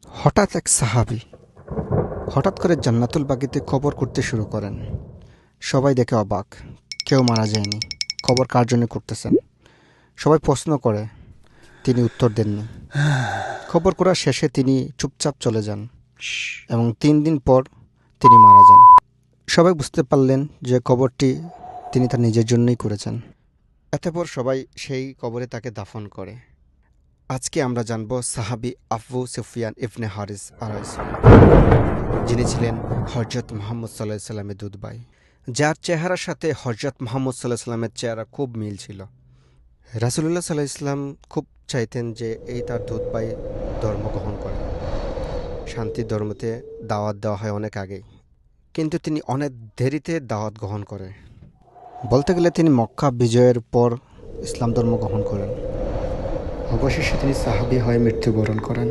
হঠাৎ এক সাহাবী হঠাৎ করে জান্নাতুল বাকিতে কবর করতে শুরু করেন। সবাই দেখে অবাক, কেউ মারা যায়নি। কবর কার জন্য করতেছেন? সবাই প্রশ্ন করে, তিনি উত্তর দেননি। কবর করার শেষে তিনি চুপচাপ চলে যান এবং 3 দিন পর তিনি মারা যান। সবাই বুঝতে পারলেন যে কবরটি তিনি তার নিজের জন্যই করেছেন। এতপর সবাই সেই কবরে তাকে দাফন করে। আজকে আমরা জানব সাহাবী আবু সুফিয়ান ইবনে হারিস আলাইহিস সালাম, যিনি ছিলেন হযরত মুহাম্মদ সাল্লাল্লাহু আলাইহি সাল্লামের দুধ ভাই, যার চেহারার সাথে হযরত মুহাম্মদ সাল্লাল্লাহু আলাইহি সাল্লামের চেহারা খুব মিল ছিল। রাসূলুল্লাহ সাল্লাল্লাহু আলাইহি সাল্লাম খুব চাইতেন যে এই তার দুধ ভাই ধর্ম গ্রহণ করে। শান্তির ধর্মতে দাওয়াত দেওয়া হয় অনেক আগেই, কিন্তু তিনি অনেক দেরিতে দাওয়াত গ্রহণ করে। বলতে গেলে তিনি মক্কা বিজয়ের পর ইসলাম ধর্ম গ্রহণ করেন। অবশেষে তিনি সাহাবী হয়ে মৃত্যুবরণ করেন।